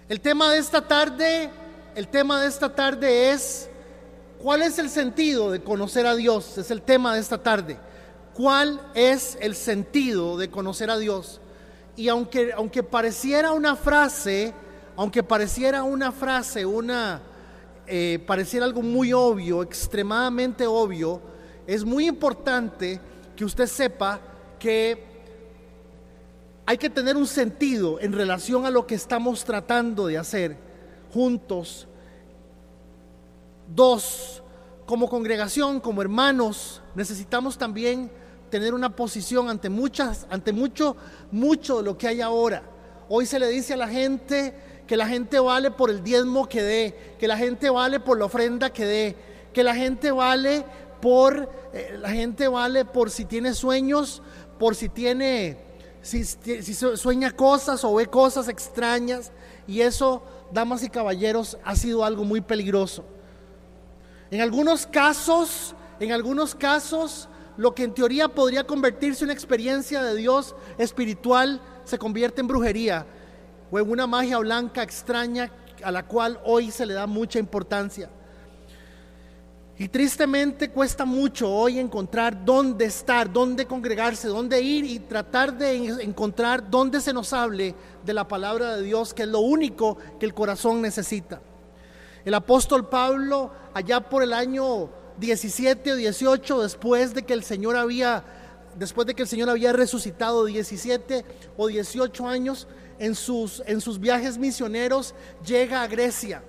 El tema de esta tarde es: ¿cuál es el sentido de conocer a Dios? Es el tema de esta tarde. ¿Cuál es el sentido de conocer a Dios? Y aunque pareciera una frase, pareciera algo muy obvio, extremadamente obvio, es muy importante que usted sepa que hay que tener un sentido en relación a lo que estamos tratando de hacer juntos. Dos, como congregación, como hermanos, necesitamos también tener una posición ante mucho de lo que hay ahora. Hoy se le dice a la gente que la gente vale por el diezmo que dé, que la gente vale por la ofrenda que dé, que la gente vale por si tiene sueños, por si sueña cosas o ve cosas extrañas, y eso, damas y caballeros, ha sido algo muy peligroso. En algunos casos, lo que en teoría podría convertirse en una experiencia de Dios espiritual se convierte en brujería o en una magia blanca extraña a la cual hoy se le da mucha importancia. Y tristemente cuesta mucho hoy encontrar dónde estar, dónde congregarse, dónde ir y tratar de encontrar dónde se nos hable de la palabra de Dios, que es lo único que el corazón necesita. El apóstol Pablo, allá por el año 17 o 18, después de que el Señor había resucitado, 17 o 18 años, en sus viajes misioneros, llega a Grecia.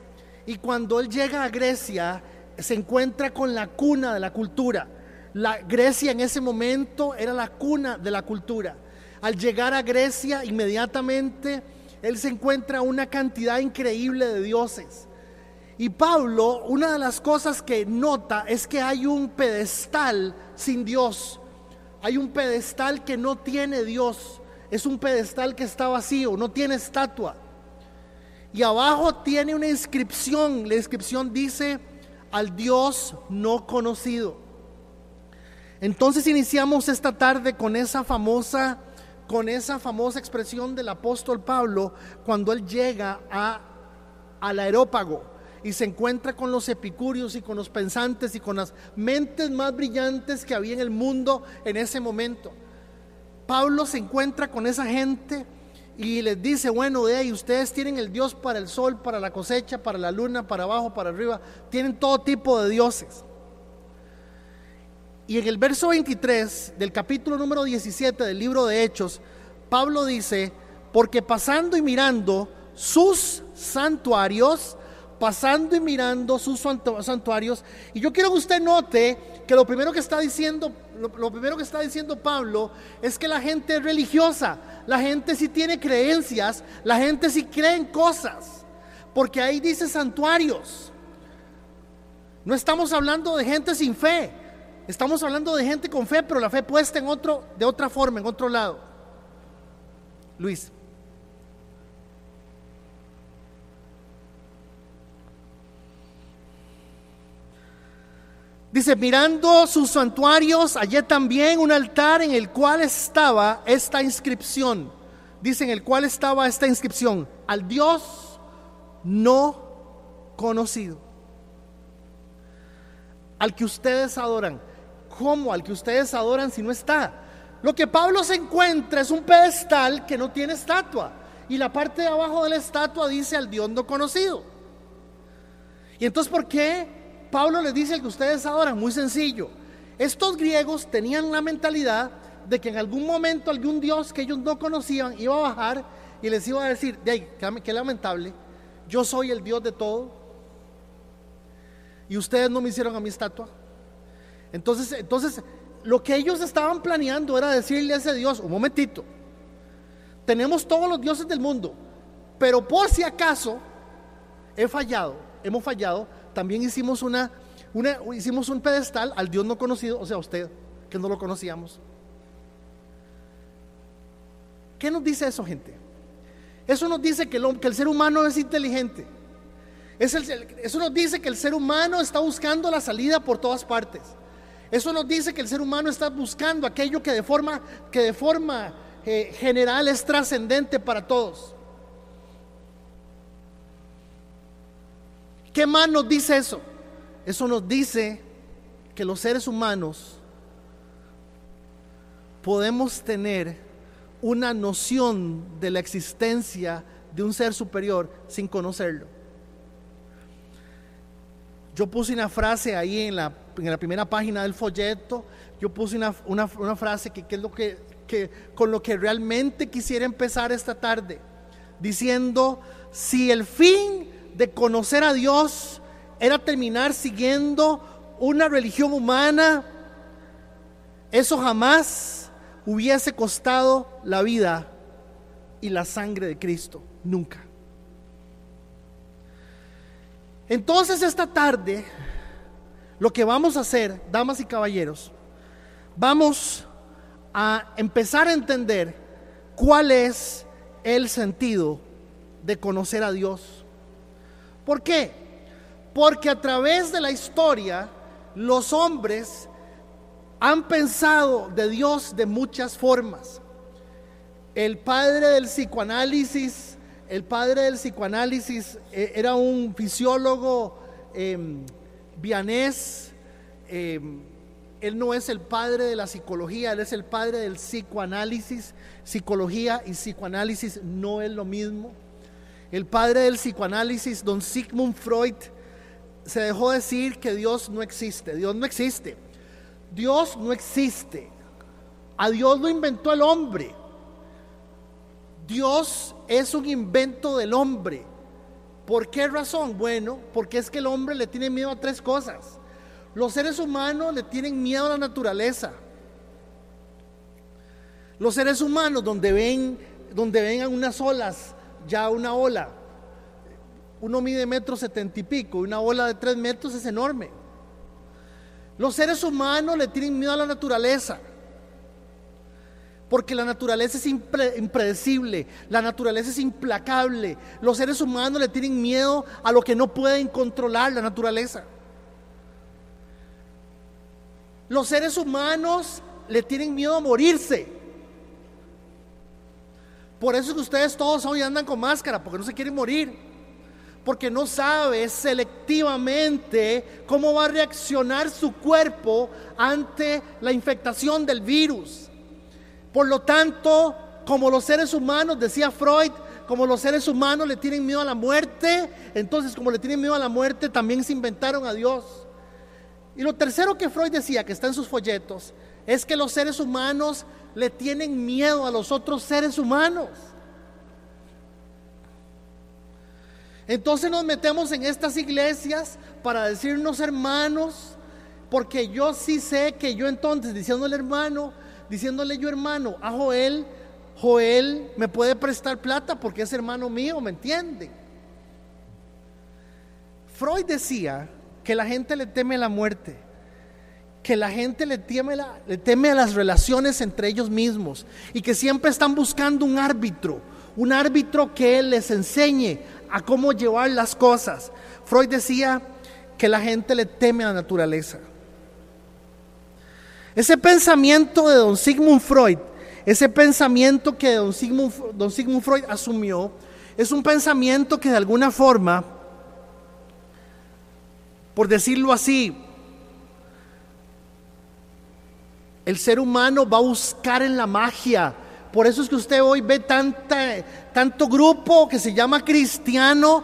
Y cuando él llega a Grecia, se encuentra con la cuna de la cultura. La Grecia en ese momento era la cuna de la cultura. Al llegar a Grecia, inmediatamente él se encuentra una cantidad increíble de dioses. Y Pablo, una de las cosas que nota es que hay un pedestal sin Dios. Hay un pedestal que no tiene Dios. Es un pedestal que está vacío, no tiene estatua. Y abajo tiene una inscripción. La inscripción dice: al Dios no conocido. Entonces iniciamos esta tarde con esa famosa expresión del apóstol Pablo cuando él llega al Areópago y se encuentra con los epicúreos y con los pensantes y con las mentes más brillantes que había en el mundo en ese momento. Pablo se encuentra con esa gente y les dice: bueno, ustedes tienen el Dios para el sol, para la cosecha, para la luna, para abajo, para arriba, tienen todo tipo de dioses. Y en el verso 23 del capítulo número 17 del libro de Hechos, Pablo dice: porque pasando y mirando sus santuarios, y yo quiero que usted note que lo primero que está diciendo Pablo es que la gente es religiosa, la gente sí tiene creencias, la gente sí cree en cosas, porque ahí dice santuarios. No estamos hablando de gente sin fe, estamos hablando de gente con fe, pero la fe puesta de otra forma, en otro lado. Luis. Dice: mirando sus santuarios, hallé también un altar en el cual estaba esta inscripción. Dice: en el cual estaba esta inscripción: al Dios no conocido. Al que ustedes adoran. ¿Cómo al que ustedes adoran si no está? Lo que Pablo se encuentra es un pedestal que no tiene estatua, y la parte de abajo de la estatua dice: al Dios no conocido. Y entonces, ¿por qué Pablo les dice al que ustedes adoran? Muy sencillo. Estos griegos tenían la mentalidad de que en algún momento algún Dios que ellos no conocían iba a bajar y les iba a decir: qué lamentable, yo soy el Dios de todo y ustedes no me hicieron a mi estatua. Entonces lo que ellos estaban planeando era decirle a ese Dios: un momentito, tenemos todos los dioses del mundo, pero por si acaso hemos fallado, también hicimos un pedestal al Dios no conocido, o sea, usted, que no lo conocíamos. ¿Qué nos dice eso, gente? Eso nos dice que el ser humano es inteligente. Eso nos dice que el ser humano está buscando la salida por todas partes. Eso nos dice que el ser humano está buscando aquello que de forma general es trascendente para todos. ¿Qué más nos dice eso? Eso nos dice que los seres humanos podemos tener una noción de la existencia de un ser superior sin conocerlo. Yo puse una frase ahí en la primera página del folleto. Yo puse una frase que es lo que con lo que realmente quisiera empezar esta tarde, diciendo: si el fin de conocer a Dios era terminar siguiendo una religión humana, eso jamás hubiese costado la vida y la sangre de Cristo, nunca. Entonces esta tarde lo que vamos a hacer, damas y caballeros, vamos a empezar a entender cuál es el sentido de conocer a Dios. ¿Por qué? Porque a través de la historia los hombres han pensado de Dios de muchas formas. El padre del psicoanálisis era un fisiólogo vienés. Él no es el padre de la psicología, él es el padre del psicoanálisis. Psicología y psicoanálisis no es lo mismo. El padre del psicoanálisis, don Sigmund Freud, se dejó decir que Dios no existe. Dios no existe. Dios no existe. A Dios lo inventó el hombre. Dios es un invento del hombre. ¿Por qué razón? Bueno, porque es que el hombre le tiene miedo a tres cosas. Los seres humanos le tienen miedo a la naturaleza. Los seres humanos donde ven unas olas, ya una ola, uno mide 1,70 y pico, una ola de 3 metros es enorme. Los seres humanos le tienen miedo a la naturaleza, porque la naturaleza es impredecible, la naturaleza es implacable. Los seres humanos le tienen miedo a lo que no pueden controlar, la naturaleza. Los seres humanos le tienen miedo a morirse. Por eso es que ustedes todos hoy andan con máscara, porque no se quieren morir, porque no sabe selectivamente cómo va a reaccionar su cuerpo ante la infectación del virus. Por lo tanto, como los seres humanos, decía Freud, como los seres humanos le tienen miedo a la muerte, entonces como le tienen miedo a la muerte, también se inventaron a Dios. Y lo tercero que Freud decía, que está en sus folletos, es que los seres humanos le tienen miedo a los otros seres humanos. Entonces nos metemos en estas iglesias para decirnos hermanos, porque yo sí sé que yo entonces diciéndole yo hermano a Joel me puede prestar plata porque es hermano mío, ¿me entienden? Freud decía que la gente le teme a la muerte, que la gente le teme a las relaciones entre ellos mismos y que siempre están buscando un árbitro que les enseñe a cómo llevar las cosas. Freud decía que la gente le teme a la naturaleza. Ese pensamiento de don Sigmund Freud, ese pensamiento que don Sigmund Freud asumió, es un pensamiento que de alguna forma, por decirlo así, el ser humano va a buscar en la magia. Por eso es que usted hoy ve tanto grupo que se llama cristiano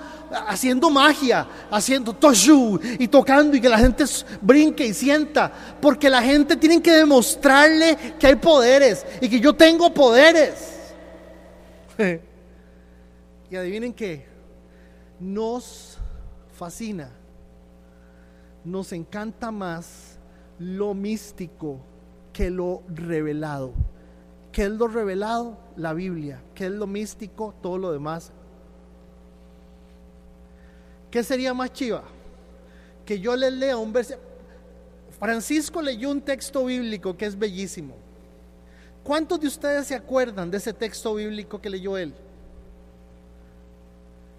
haciendo magia, haciendo toshu y tocando y que la gente brinque y sienta, porque la gente tiene que demostrarle que hay poderes y que yo tengo poderes. Y adivinen qué, nos fascina, nos encanta más lo místico que lo revelado. ¿Qué es lo revelado? La Biblia. ¿Qué es lo místico? Todo lo demás. ¿Qué sería más chiva? Que yo les lea un versículo. Francisco leyó un texto bíblico que es bellísimo. ¿Cuántos de ustedes se acuerdan de ese texto bíblico que leyó él?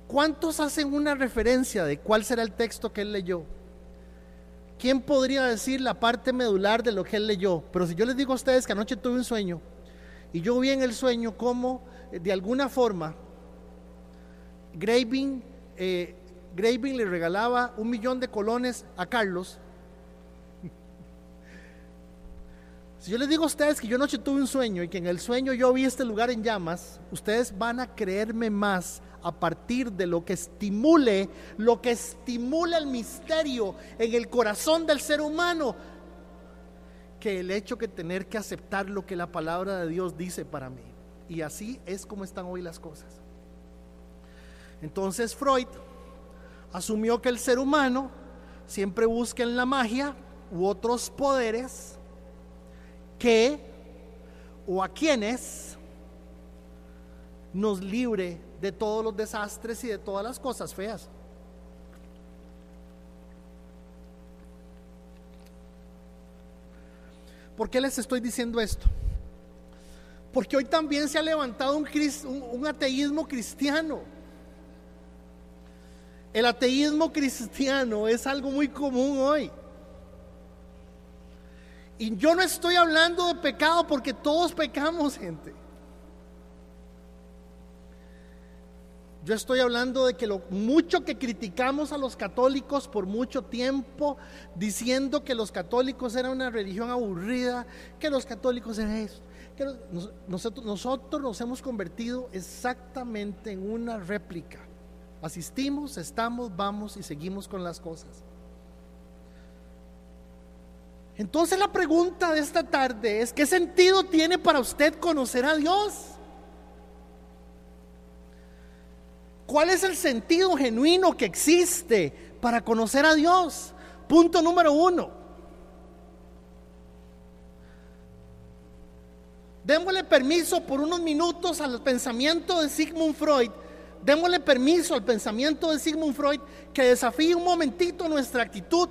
¿Cuántos hacen una referencia de cuál será el texto que él leyó? ¿Quién podría decir la parte medular de lo que él leyó? Pero si yo les digo a ustedes que anoche tuve un sueño y yo vi en el sueño cómo de alguna forma Graving Graving le regalaba 1,000,000 de colones a Carlos. Si yo les digo a ustedes que yo anoche tuve un sueño y que en el sueño yo vi este lugar en llamas, ustedes van a creerme más a partir de lo que estimule el misterio en el corazón del ser humano, que el hecho que tener que aceptar lo que la palabra de Dios dice para mí. Y así es como están hoy las cosas. Entonces Freud asumió que el ser humano siempre busca en la magia u otros poderes que o a quienes nos libre de todos los desastres y de todas las cosas feas. ¿Por qué les estoy diciendo esto? Porque hoy también se ha levantado un ateísmo cristiano. El ateísmo cristiano es algo muy común hoy. Y yo no estoy hablando de pecado, porque todos pecamos, gente. Yo estoy hablando de que lo mucho que criticamos a los católicos por mucho tiempo, diciendo que los católicos eran una religión aburrida, que los católicos eran eso, que nosotros nos hemos convertido exactamente en una réplica. Asistimos, estamos, vamos y seguimos con las cosas. Entonces la pregunta de esta tarde es: ¿qué sentido tiene para usted conocer a Dios? ¿Cuál es el sentido genuino que existe para conocer a Dios? Punto número 1. Démosle permiso por unos minutos al pensamiento de Sigmund Freud. Démosle permiso al pensamiento de Sigmund Freud que desafíe un momentito nuestra actitud.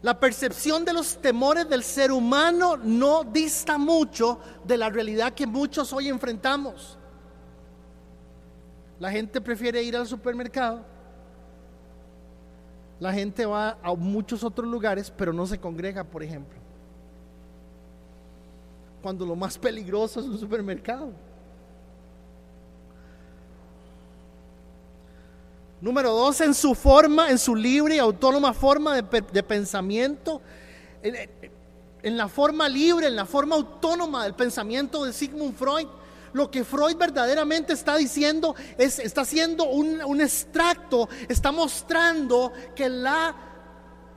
La percepción de los temores del ser humano no dista mucho de la realidad que muchos hoy enfrentamos. La gente prefiere ir al supermercado, la gente va a muchos otros lugares, pero no se congrega, por ejemplo, cuando lo más peligroso es un supermercado. Número 2, en su libre y autónoma forma de pensamiento, en la forma libre, en la forma autónoma del pensamiento de Sigmund Freud, lo que Freud verdaderamente está diciendo está haciendo un extracto, está mostrando que la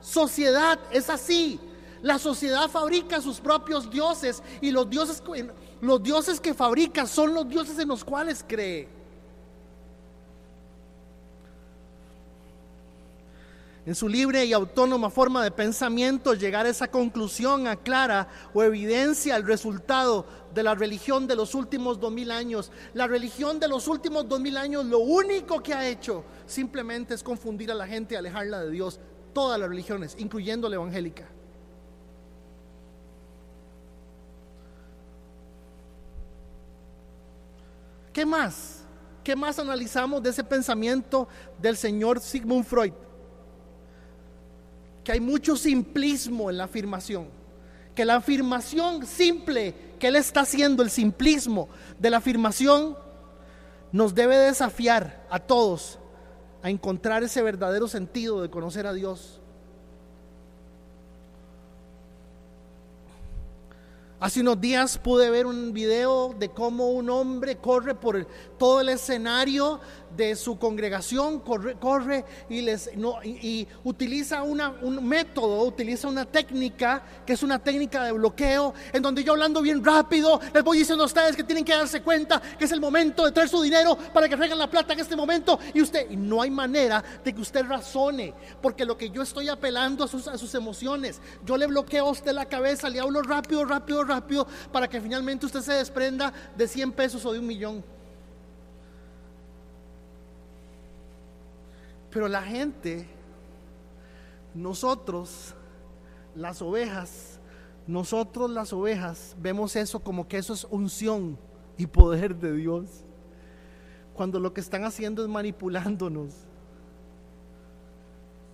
sociedad es así. La sociedad fabrica sus propios dioses, y los dioses que fabrica son los dioses en los cuales cree. En su libre y autónoma forma de pensamiento, llegar a esa conclusión aclara o evidencia el resultado de la religión de los últimos 2000 años. La religión de los últimos 2000 años lo único que ha hecho simplemente es confundir a la gente y alejarla de Dios. Todas las religiones, incluyendo la evangélica. ¿Qué más? ¿Qué más analizamos de ese pensamiento del señor Sigmund Freud? Que hay mucho simplismo en la afirmación, que la afirmación simple que él está haciendo, el simplismo de la afirmación, nos debe desafiar a todos a encontrar ese verdadero sentido de conocer a Dios. Hace unos días pude ver un video de cómo un hombre corre por todo el escenario de su congregación, corre y utiliza un método, utiliza una técnica que es una técnica de bloqueo, en donde yo, hablando bien rápido, les voy diciendo a ustedes que tienen que darse cuenta que es el momento de traer su dinero para que traigan la plata en este momento, y no hay manera de que usted razone, porque lo que yo estoy apelando a sus emociones. Yo le bloqueo a usted la cabeza, le hablo rápido, para que finalmente usted se desprenda de 100 pesos o de 1,000,000. Pero la gente, nosotros las ovejas, vemos eso como que eso es unción y poder de Dios, cuando lo que están haciendo es manipulándonos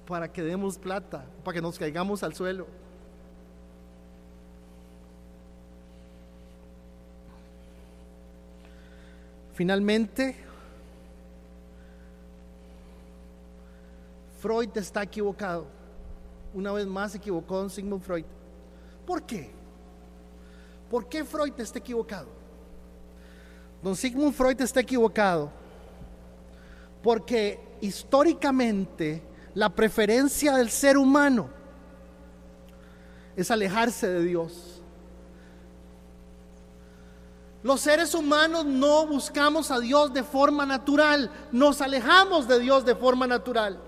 para que demos plata, para que nos caigamos al suelo. Finalmente, Freud está equivocado. Una vez más se equivocó don Sigmund Freud. ¿Por qué? ¿Por qué Freud está equivocado? Don Sigmund Freud está equivocado porque históricamente la preferencia del ser humano es alejarse de Dios. Los seres humanos no buscamos a Dios de forma natural, nos alejamos de Dios de forma natural.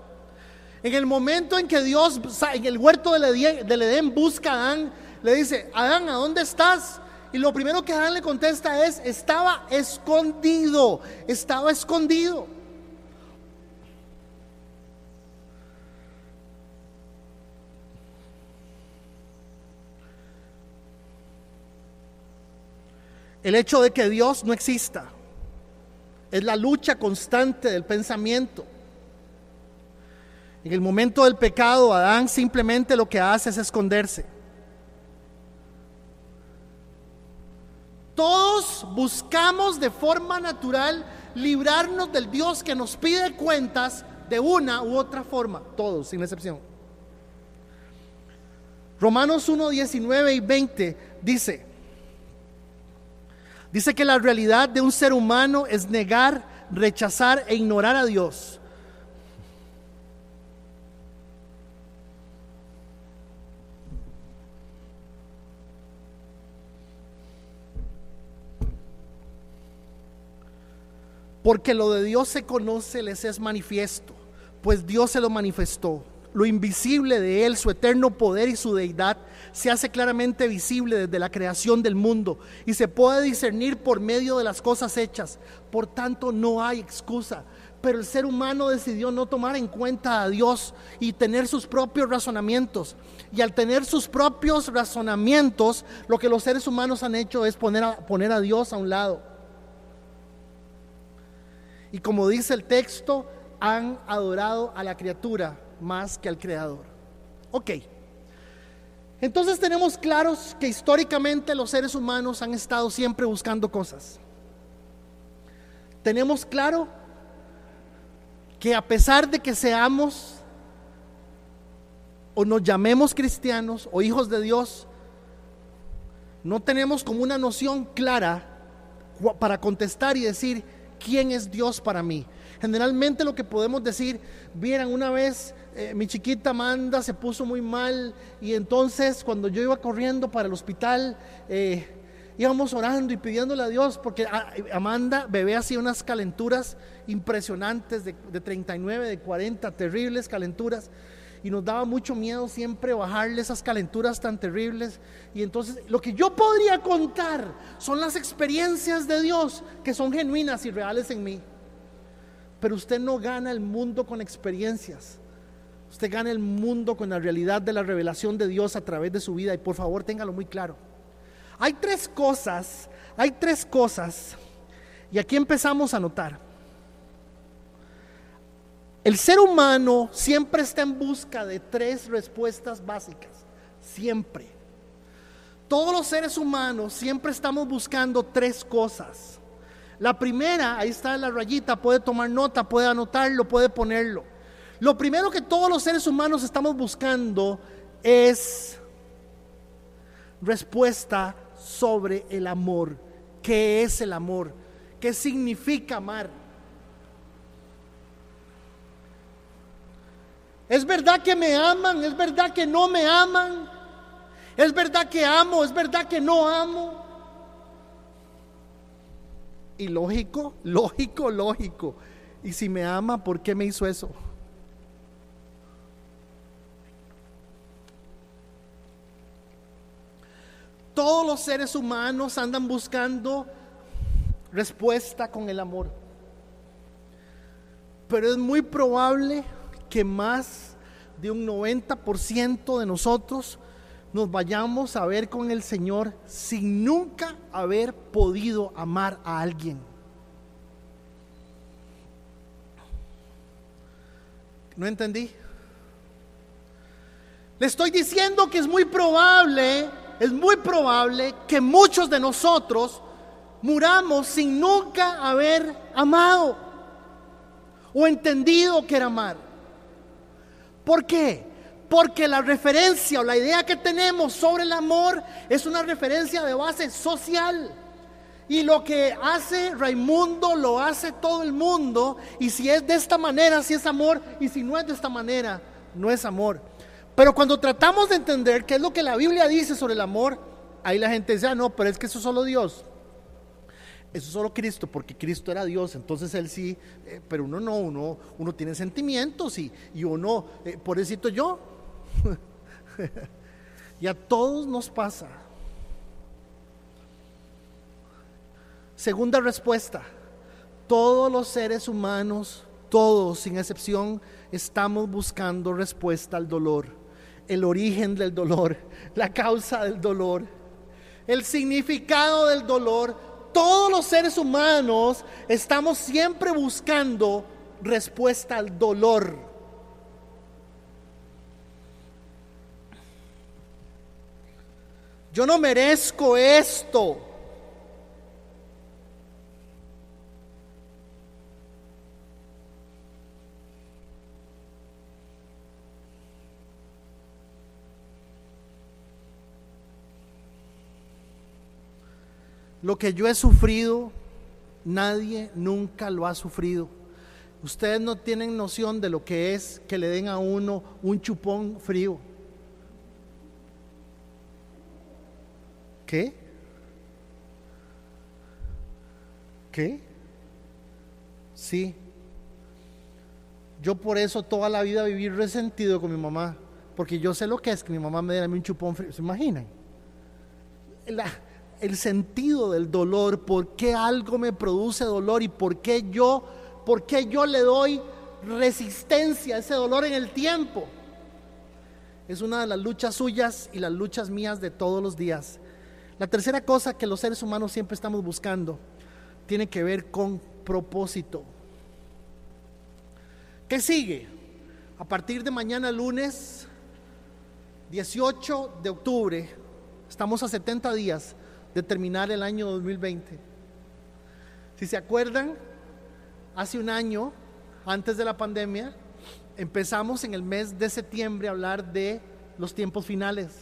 En el momento en que Dios, en el huerto del Edén, busca a Adán, le dice: Adán, ¿a dónde estás? Y lo primero que Adán le contesta es: estaba escondido, estaba escondido. El hecho de que Dios no exista es la lucha constante del pensamiento. En el momento del pecado, Adán simplemente lo que hace es esconderse. Todos buscamos de forma natural librarnos del Dios que nos pide cuentas de una u otra forma, todos, sin excepción. Romanos 1, 19 y 20 dice que la realidad de un ser humano es negar, rechazar e ignorar a Dios. Porque lo de Dios se conoce, les es manifiesto, pues Dios se lo manifestó. Lo invisible de Él, su eterno poder y su deidad, se hace claramente visible desde la creación del mundo y se puede discernir por medio de las cosas hechas. Por tanto, no hay excusa. Pero el ser humano decidió no tomar en cuenta a Dios y tener sus propios razonamientos. Y al tener sus propios razonamientos, lo que los seres humanos han hecho es poner a Dios a un lado. Y como dice el texto, han adorado a la criatura más que al Creador. Ok. Entonces tenemos claros que históricamente los seres humanos han estado siempre buscando cosas. Tenemos claro que a pesar de que seamos o nos llamemos cristianos o hijos de Dios, no tenemos como una noción clara para contestar y decir: ¿quién es Dios para mí? Generalmente lo que podemos decir: vieran, una vez mi chiquita Amanda se puso muy mal y entonces cuando yo iba corriendo para el hospital íbamos orando y pidiéndole a Dios, porque Amanda, bebé, hacía unas calenturas impresionantes de 39, de 40, terribles calenturas, y nos daba mucho miedo siempre bajarle esas calenturas tan terribles. Y entonces lo que yo podría contar son las experiencias de Dios que son genuinas y reales en mí. Pero usted no gana el mundo con experiencias, usted gana el mundo con la realidad de la revelación de Dios a través de su vida. Y por favor, téngalo muy claro. Hay tres cosas, y aquí empezamos a notar. El ser humano siempre está en busca de tres respuestas básicas, siempre. Todos los seres humanos siempre estamos buscando tres cosas. La primera, ahí está la rayita, puede tomar nota, puede anotarlo, puede ponerlo. Lo primero que todos los seres humanos estamos buscando es respuesta sobre el amor. ¿Qué es el amor? ¿Qué significa amar? ¿Es verdad que me aman? ¿Es verdad que no me aman? ¿Es verdad que amo? ¿Es verdad que no amo? Y lógico. Y si me ama, ¿por qué me hizo eso? Todos los seres humanos andan buscando respuesta con el amor. Pero es muy probable que más de un 90% de nosotros nos vayamos a ver con el Señor sin nunca haber podido amar a alguien. ¿No entendí? Le estoy diciendo que es muy probable que muchos de nosotros muramos sin nunca haber amado o entendido que era amar. ¿Por qué? Porque la referencia o la idea que tenemos sobre el amor es una referencia de base social. Y lo que hace Raimundo lo hace todo el mundo. Y si es de esta manera, sí es amor. Y si no es de esta manera, no es amor. Pero cuando tratamos de entender qué es lo que la Biblia dice sobre el amor, ahí la gente dice, no, pero es que eso es solo Dios. Eso es solo Cristo, porque Cristo era Dios, entonces Él sí, pero uno no, uno tiene sentimientos y uno, pobrecito yo, y a todos nos pasa. Segunda respuesta, todos los seres humanos, todos sin excepción, estamos buscando respuesta al dolor, el origen del dolor, la causa del dolor, el significado del dolor. Todos los seres humanos estamos siempre buscando respuesta al dolor. Yo no merezco esto. Lo que yo he sufrido, nadie nunca lo ha sufrido. Ustedes no tienen noción de lo que es que le den a uno un chupón frío. ¿Qué? ¿Qué? Sí. Yo por eso toda la vida viví resentido con mi mamá, porque yo sé lo que es que mi mamá me diera un chupón frío. ¿Se imaginan? El sentido del dolor, por qué algo me produce dolor y por qué yo le doy resistencia a ese dolor en el tiempo. Es una de las luchas suyas y las luchas mías de todos los días. La tercera cosa que los seres humanos siempre estamos buscando tiene que ver con propósito. ¿Qué sigue? A partir de mañana lunes 18 de octubre, estamos a 70 días de terminar el año 2020. Si se acuerdan, hace un año, antes de la pandemia, empezamos en el mes de septiembre a hablar de los tiempos finales.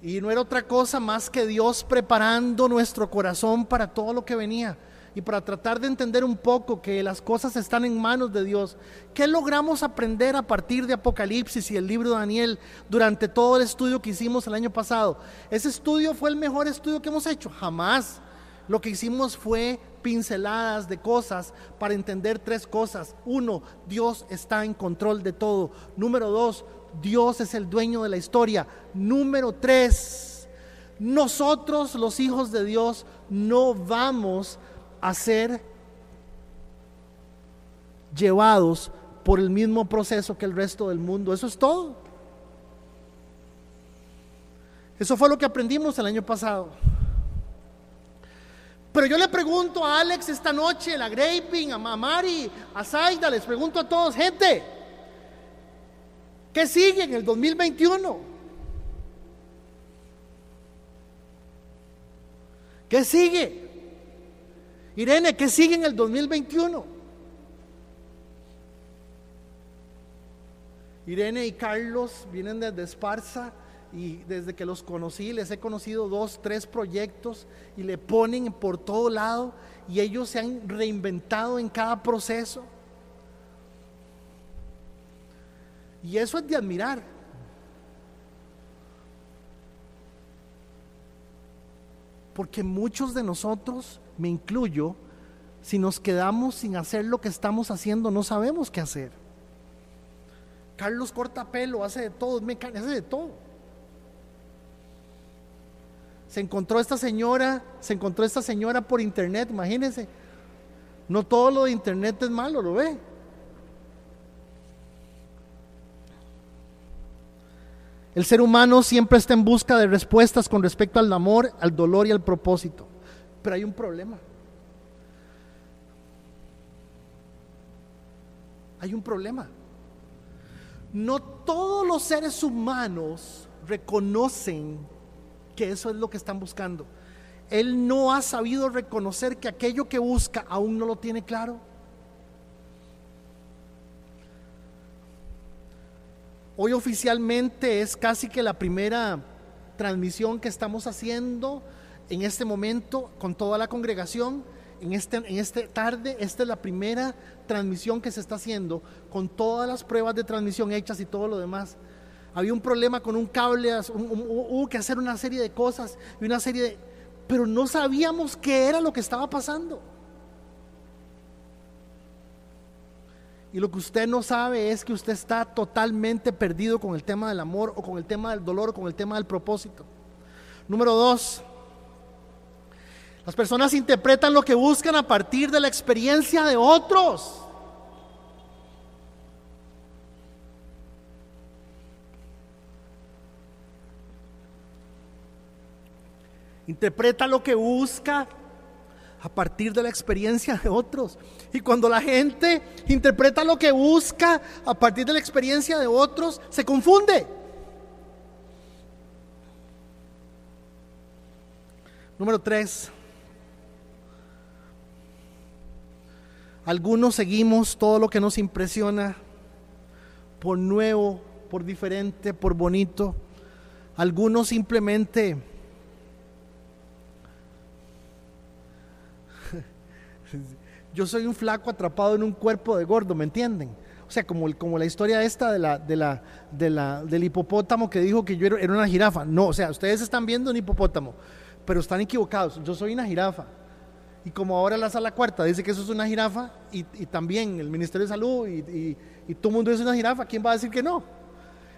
Y no era otra cosa más que Dios preparando nuestro corazón para todo lo que venía y para tratar de entender un poco que las cosas están en manos de Dios. ¿Qué logramos aprender a partir de Apocalipsis y el libro de Daniel durante todo el estudio que hicimos el año pasado? ¿Ese estudio fue el mejor estudio que hemos hecho? Jamás. Lo que hicimos fue pinceladas de cosas para entender tres cosas. Uno, Dios está en control de todo. Número dos, Dios es el dueño de la historia. Número tres, nosotros los hijos de Dios no vamos a ser llevados por el mismo proceso que el resto del mundo. Eso es todo. Eso fue lo que aprendimos el año pasado. Pero yo le pregunto a Alex esta noche, a Graping, a Mari, a Zaida, les pregunto a todos, gente, ¿qué sigue en el 2021? ¿Qué sigue? Irene, ¿qué sigue en el 2021? Irene y Carlos vienen desde Esparza y desde que los conocí, les he conocido 2, 3 proyectos y le ponen por todo lado y ellos se han reinventado en cada proceso. Y eso es de admirar. Porque muchos de nosotros, me incluyo, si nos quedamos sin hacer lo que estamos haciendo, no sabemos qué hacer. Carlos corta pelo, hace de todo, hace de todo. Se encontró esta señora por internet, imagínense. No todo lo de internet es malo, ¿lo ve? El ser humano siempre está en busca de respuestas con respecto al amor, al dolor y al propósito. Pero hay un problema. Hay un problema. No todos los seres humanos reconocen que eso es lo que están buscando. Él no ha sabido reconocer que aquello que busca aún no lo tiene claro. Hoy oficialmente es casi que la primera transmisión que estamos haciendo en este momento con toda la congregación. En este tarde, esta es la primera transmisión que se está haciendo con todas las pruebas de transmisión hechas y todo lo demás. Había un problema con un cable, hubo que hacer una serie de cosas y una serie de... pero no sabíamos qué era lo que estaba pasando. Y lo que usted no sabe es que usted está totalmente perdido con el tema del amor, o con el tema del dolor, o con el tema del propósito. Número 2, las personas interpretan lo que buscan a partir de la experiencia de otros. Interpreta lo que busca a partir de la experiencia de otros. Y cuando la gente interpreta lo que busca a partir de la experiencia de otros, se confunde. Número 3. Algunos seguimos todo lo que nos impresiona, por nuevo, por diferente, por bonito. Algunos simplemente yo soy un flaco atrapado en un cuerpo de gordo, ¿me entienden? O sea, como la historia esta del hipopótamo que dijo que yo era una jirafa. No, o sea, ustedes están viendo un hipopótamo, pero están equivocados. Yo soy una jirafa. Y como ahora la sala cuarta dice que eso es una jirafa, y también el Ministerio de Salud y todo el mundo es una jirafa, ¿quién va a decir que no?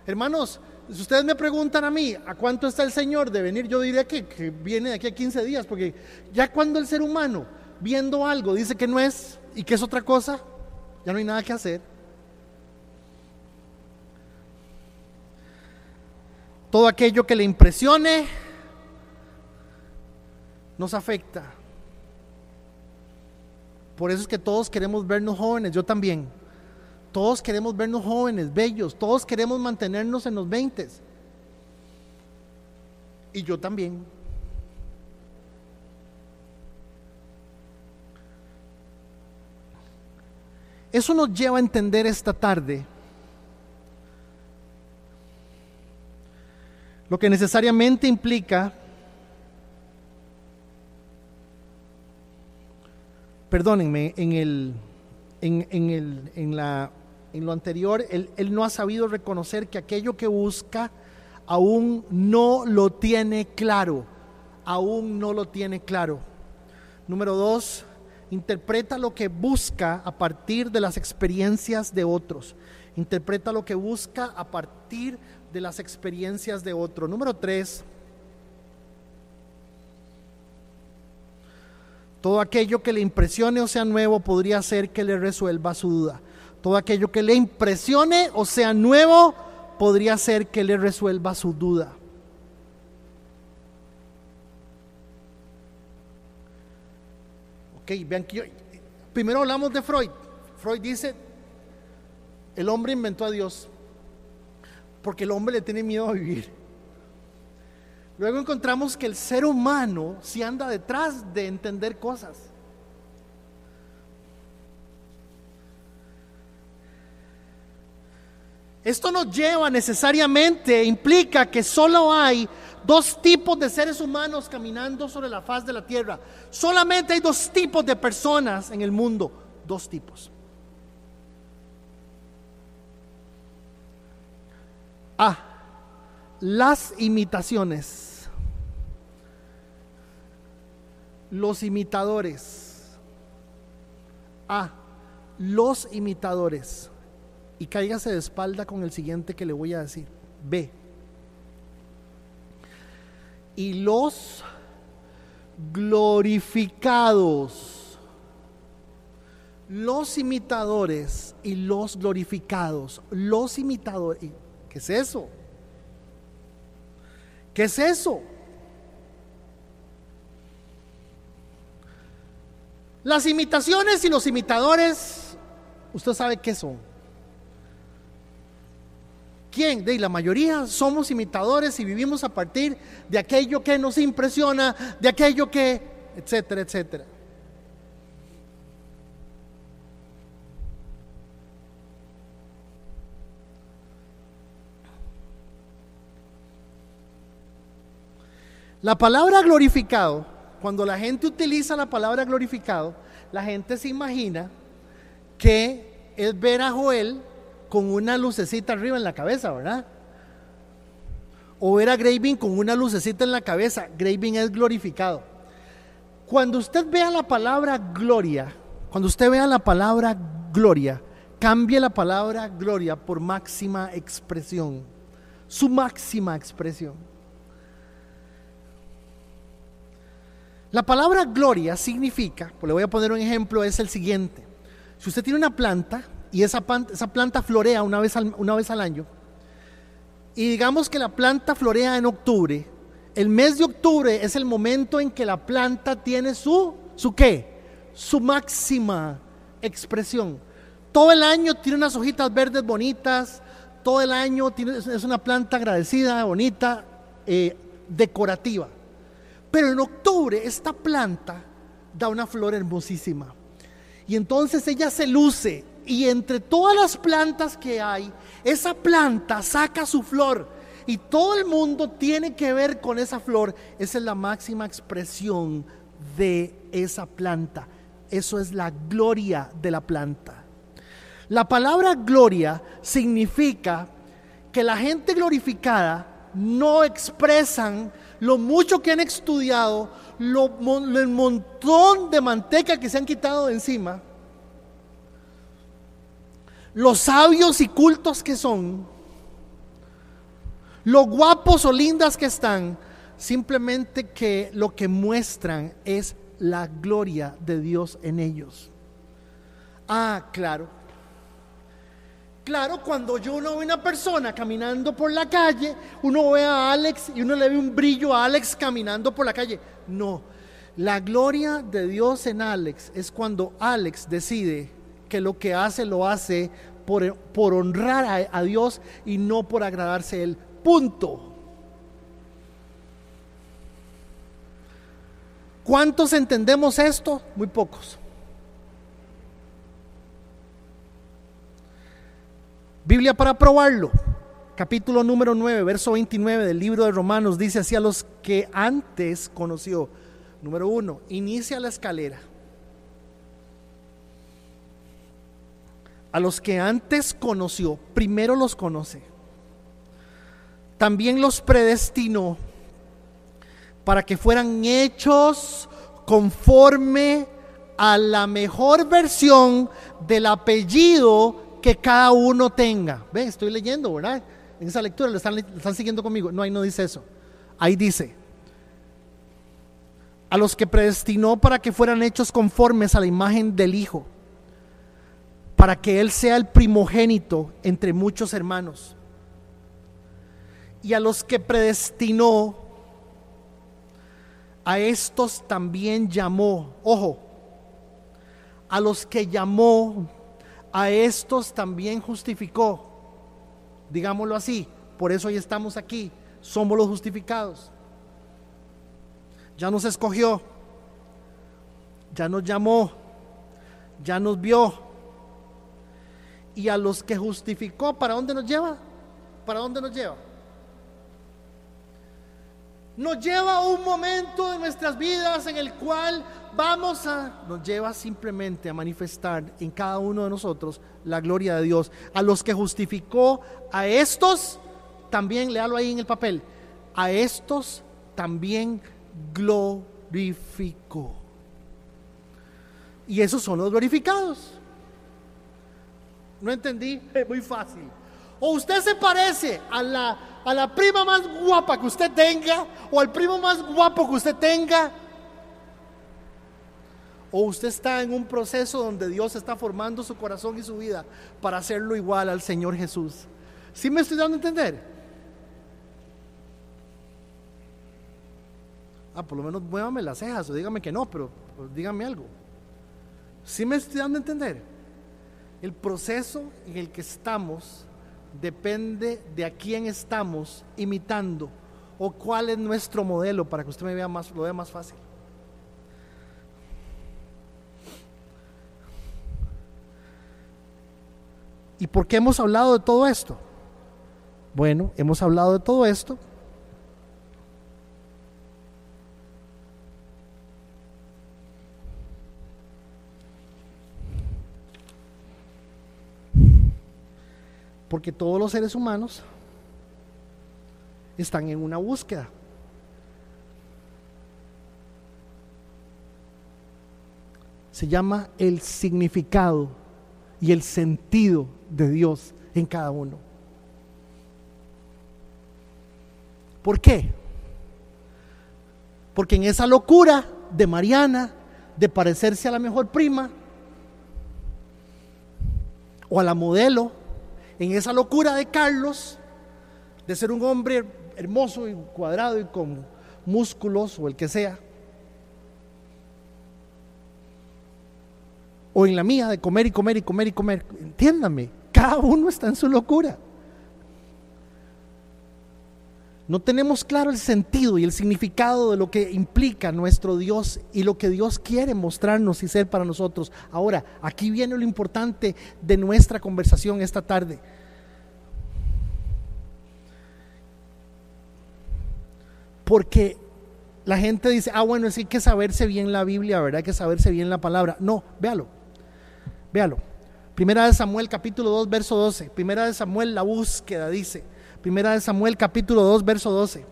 Hermanos, si ustedes me preguntan a mí, ¿a cuánto está el Señor de venir? Yo diría que viene de aquí a 15 días, porque ya cuando el ser humano, viendo algo, dice que no es y que es otra cosa, ya no hay nada que hacer. Todo aquello que le impresione nos afecta. Por eso es que todos queremos vernos jóvenes, yo también. Todos queremos vernos jóvenes, bellos, todos queremos mantenernos en los 20. Y yo también. Eso nos lleva a entender esta tarde lo que necesariamente implica, perdónenme, en lo anterior, él no ha sabido reconocer que aquello que busca aún no lo tiene claro, aún no lo tiene claro. Número 2, interpreta lo que busca a partir de las experiencias de otros. Interpreta lo que busca a partir de las experiencias de otros. Número 3, todo aquello que le impresione o sea nuevo podría ser que le resuelva su duda. Todo aquello que le impresione o sea nuevo podría ser que le resuelva su duda. Ok, vean que primero hablamos de Freud. Freud dice, el hombre inventó a Dios porque el hombre le tiene miedo a vivir. Luego encontramos que el ser humano sí anda detrás de entender cosas. Esto nos lleva necesariamente, implica que solo hay dos tipos de seres humanos caminando sobre la faz de la tierra. Solamente hay dos tipos de personas en el mundo, dos tipos. A, las imitaciones, los imitadores. A, los imitadores. Y cáigase de espalda con el siguiente que le voy a decir. B, y los glorificados. Los imitadores y los glorificados. Los imitadores. ¿Qué es eso? ¿Qué es eso? Las imitaciones y los imitadores, usted sabe qué son. ¿Quién? De la mayoría somos imitadores y vivimos a partir de aquello que nos impresiona, de aquello que, etcétera, etcétera. La palabra glorificado, cuando la gente utiliza la palabra glorificado, la gente se imagina que es ver a Joel con una lucecita arriba en la cabeza, ¿verdad? O ver a Graving con una lucecita en la cabeza. Graving es glorificado. Cuando usted vea la palabra gloria, cambie la palabra gloria por máxima expresión, su máxima expresión. La palabra gloria significa, pues le voy a poner un ejemplo, es el siguiente. Si usted tiene una planta y esa planta florea una vez al año, y digamos que la planta florea en octubre, el mes de octubre es el momento en que la planta tiene su máxima expresión. Todo el año tiene unas hojitas verdes bonitas, todo el año es una planta agradecida, bonita, decorativa. Pero en octubre esta planta da una flor hermosísima. Y entonces ella se luce, y entre todas las plantas que hay, esa planta saca su flor, y todo el mundo tiene que ver con esa flor. Esa es la máxima expresión de esa planta. Eso es la gloria de la planta. La palabra gloria significa que la gente glorificada no expresan lo mucho que han estudiado, el montón de manteca que se han quitado de encima, los sabios y cultos que son, lo guapos o lindas que están. Simplemente que lo que muestran es la gloria de Dios en ellos. Claro, cuando uno ve una persona caminando por la calle, uno ve a Alex y uno le ve un brillo a Alex caminando por la calle. No, la gloria de Dios en Alex es cuando Alex decide que lo que hace lo hace por honrar a Dios y no por agradarse a Él. Punto. ¿Cuántos entendemos esto? Muy pocos. Biblia para probarlo. Capítulo número 9, verso 29 del libro de Romanos dice así: a los que antes conoció. Número 1, inicia la escalera. A los que antes conoció, primero los conoce. También los predestinó para que fueran hechos conforme a la mejor versión del apellido que cada uno tenga. Ve, estoy leyendo, ¿verdad? En esa lectura le están siguiendo conmigo. No, ahí no dice eso. Ahí dice: a los que predestinó para que fueran hechos conformes a la imagen del Hijo, para que Él sea el primogénito entre muchos hermanos. Y a los que predestinó, a estos también llamó. Ojo, a los que llamó, a estos también justificó. Digámoslo así, por eso hoy estamos aquí, somos los justificados. Ya nos escogió, ya nos llamó, ya nos vio. Y a los que justificó, ¿para dónde nos lleva? ¿Para dónde nos lleva? Nos lleva a un momento de nuestras vidas en el cual nos lleva simplemente a manifestar en cada uno de nosotros la gloria de Dios. A los que justificó, a estos también, léalo ahí en el papel, a estos también glorificó. Y esos son los glorificados. No entendí, es muy fácil. O usted se parece a la prima más guapa que usted tenga, o al primo más guapo que usted tenga, o usted está en un proceso donde Dios está formando su corazón y su vida para hacerlo igual al Señor Jesús. ¿Sí me estoy dando a entender? Por lo menos muévame las cejas o dígame que no, pero dígame algo. ¿Sí me estoy dando a entender? El proceso en el que estamos depende de a quién estamos imitando o cuál es nuestro modelo, para que usted lo vea más fácil. ¿Y por qué hemos hablado de todo esto? Bueno, hemos hablado de todo esto Porque todos los seres humanos están en una búsqueda. Se llama el significado y el sentido de Dios en cada uno. ¿Por qué? Porque en esa locura de Mariana de parecerse a la mejor prima o a la modelo, en esa locura de Carlos de ser un hombre hermoso y cuadrado y con músculos o el que sea, o en la mía de comer y comer y comer y comer, entiéndame, cada uno está en su locura. No tenemos claro el sentido y el significado de lo que implica nuestro Dios y lo que Dios quiere mostrarnos y ser para nosotros. Ahora, aquí viene lo importante de nuestra conversación esta tarde. Porque la gente dice, bueno, es que hay que saberse bien la Biblia, ¿verdad? Hay que saberse bien la palabra. No, véalo. Primera de Samuel capítulo 2 verso 12. Primera de Samuel, la búsqueda, dice. Primera de Samuel capítulo 2 verso 12.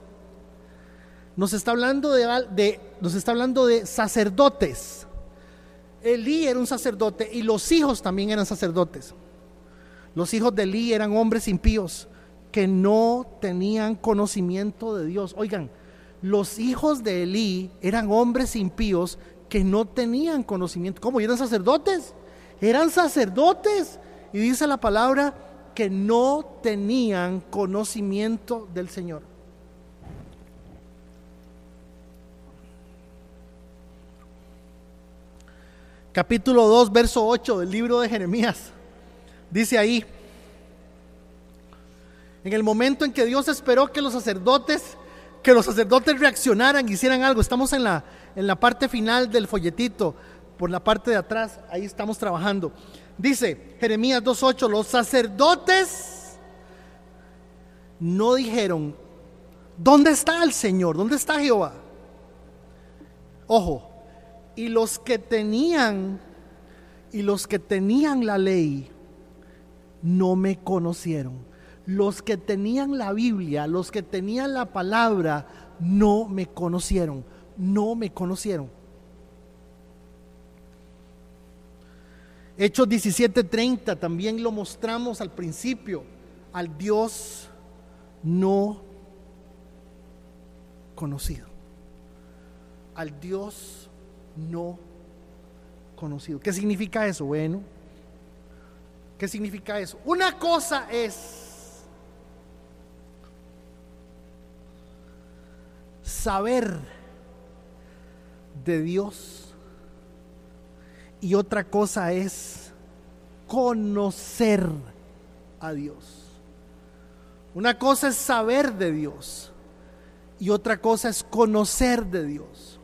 Nos está hablando de sacerdotes. Elí era un sacerdote y los hijos también eran sacerdotes. Los hijos de Elí eran hombres impíos que no tenían conocimiento de Dios. Oigan, los hijos de Elí eran hombres impíos que no tenían conocimiento. ¿Cómo? ¿Eran sacerdotes? Eran sacerdotes. Y dice la palabra que no tenían conocimiento del Señor. Capítulo 2, verso 8 del libro de Jeremías. Dice ahí: en el momento en que Dios esperó que los sacerdotes reaccionaran, hicieran algo. Estamos en la parte final del folletito, por la parte de atrás, ahí estamos trabajando. Dice Jeremías 2:8, los sacerdotes no dijeron, ¿dónde está el Señor? ¿Dónde está Jehová? Ojo, y los que tenían la ley no me conocieron. Los que tenían la Biblia, los que tenían la palabra, no me conocieron. Hechos 17:30 también lo mostramos al principio, al Dios no conocido. Al Dios no conocido. ¿Qué significa eso? Bueno, ¿qué significa eso? Una cosa es saber de Dios y otra cosa es conocer a Dios. Una cosa es saber de Dios y otra cosa es conocer de Dios.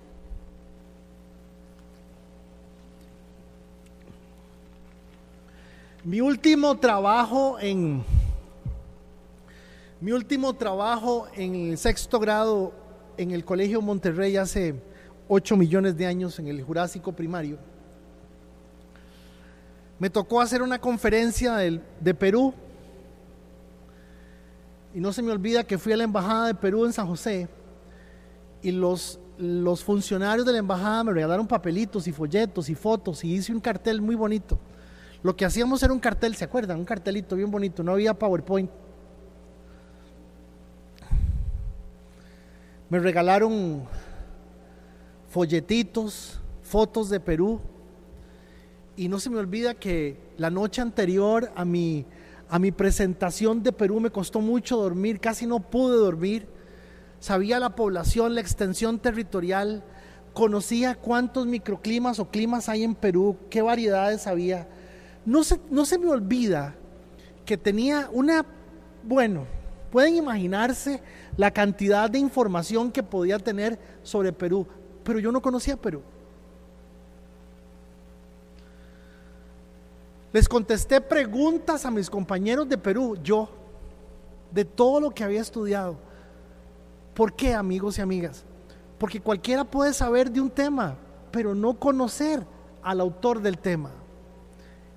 Mi último trabajo en el sexto grado en el Colegio Monterrey hace 8 millones de años, en el Jurásico primario, me tocó hacer una conferencia de Perú, y no se me olvida que fui a la embajada de Perú en San José, y los funcionarios de la embajada me regalaron papelitos y folletos y fotos, y hice un cartel muy bonito. Lo que hacíamos era un cartel, ¿se acuerdan? Un cartelito bien bonito, no había PowerPoint. Me regalaron folletitos, fotos de Perú, y no se me olvida que la noche anterior a mi presentación de Perú me costó mucho dormir, casi no pude dormir. Sabía la población, la extensión territorial, conocía cuántos microclimas o climas hay en Perú, qué variedades había. No se me olvida que tenía pueden imaginarse la cantidad de información que podía tener sobre Perú, pero yo no conocía Perú. Les contesté preguntas a mis compañeros de Perú, de todo lo que había estudiado. ¿Por qué, amigos y amigas? Porque cualquiera puede saber de un tema, pero no conocer al autor del tema.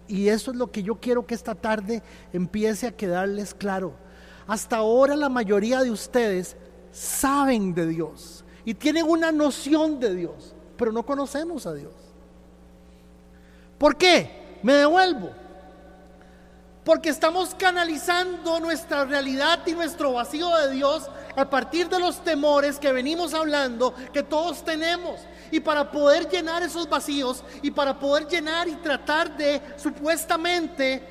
Y eso es lo que yo quiero que esta tarde empiece a quedarles claro. Hasta ahora la mayoría de ustedes saben de Dios y tienen una noción de Dios, pero no conocemos a Dios. ¿Por qué? Me devuelvo. Porque estamos canalizando nuestra realidad y nuestro vacío de Dios a partir de los temores que venimos hablando, que todos tenemos. Y para poder llenar esos vacíos y para poder llenar y tratar de supuestamente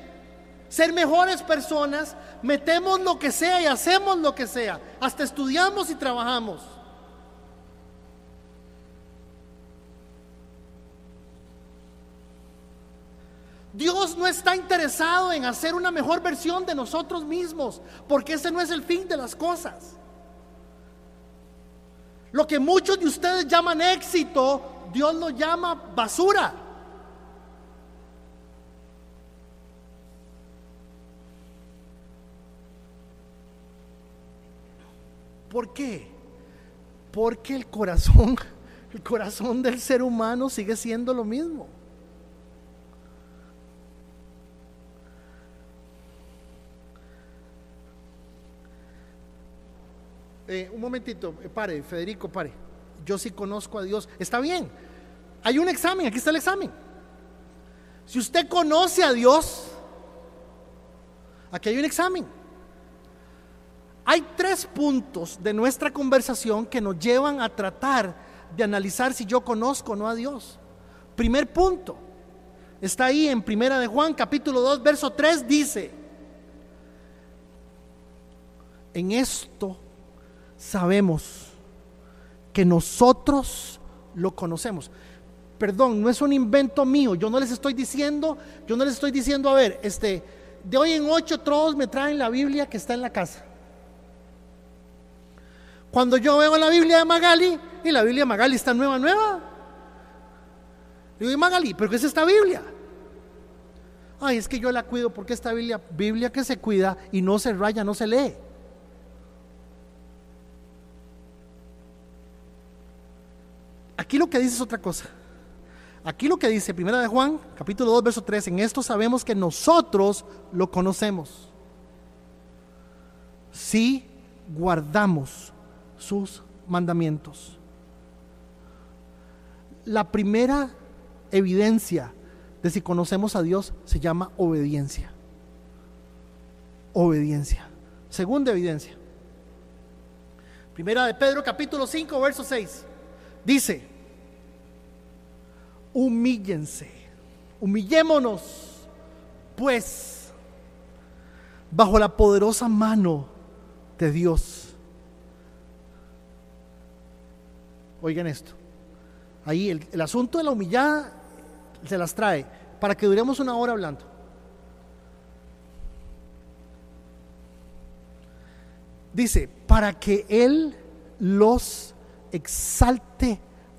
ser mejores personas, metemos lo que sea y hacemos lo que sea, hasta estudiamos y trabajamos. Dios no está interesado en hacer una mejor versión de nosotros mismos, porque ese no es el fin de las cosas. Lo que muchos de ustedes llaman éxito, Dios lo llama basura. ¿Por qué? Porque el corazón del ser humano sigue siendo lo mismo. Un momentito, pare, Federico, pare. Yo sí conozco a Dios. Está bien, hay un examen, aquí está el examen. Si usted conoce a Dios, aquí hay un examen. Hay 3 puntos de nuestra conversación que nos llevan a tratar de analizar si yo conozco o no a Dios. Primer punto, está ahí en Primera de Juan, capítulo 2, verso 3, dice: en esto sabemos que nosotros lo conocemos. Perdón, no es un invento mío. Yo no les estoy diciendo, a ver, de hoy en 8 todos me traen la Biblia que está en la casa. Cuando yo veo la Biblia de Magali y la Biblia de Magali está nueva, digo: Magali, ¿pero qué es esta Biblia? Ay, es que yo la cuido porque esta Biblia que se cuida y no se raya, no se lee. Aquí lo que dice es otra cosa. Aquí lo que dice Primera de Juan, capítulo 2, verso 3: en esto sabemos que nosotros lo conocemos, si guardamos sus mandamientos. La primera evidencia de si conocemos a Dios se llama obediencia. Obediencia. Segunda evidencia, Primera de Pedro, capítulo 5, verso 6. Dice: humillémonos pues bajo la poderosa mano de Dios. Oigan esto, ahí el asunto de la humillada se las trae para que duremos 1 hora hablando. Dice: para que Él los exalte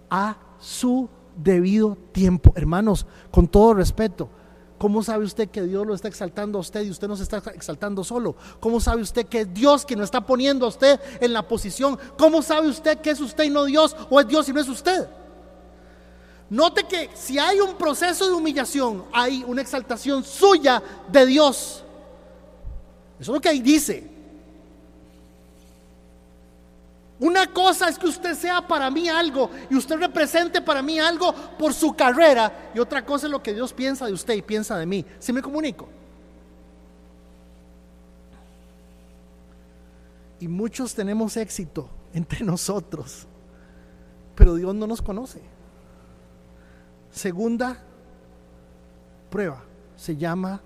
a su debido tiempo. Hermanos, con todo respeto, ¿cómo sabe usted que Dios lo está exaltando a usted y usted no se está exaltando solo? ¿Cómo sabe usted que es Dios quien lo está poniendo a usted en la posición? ¿Cómo sabe usted que es usted y no Dios, o es Dios y no es usted? Note que si hay un proceso de humillación, hay una exaltación suya de Dios. Eso es lo que ahí dice. Una cosa es que usted sea para mí algo y usted represente para mí algo por su carrera, y otra cosa es lo que Dios piensa de usted y piensa de mí. ¿Sí me comunico? Y muchos tenemos éxito entre nosotros, pero Dios no nos conoce. Segunda prueba se llama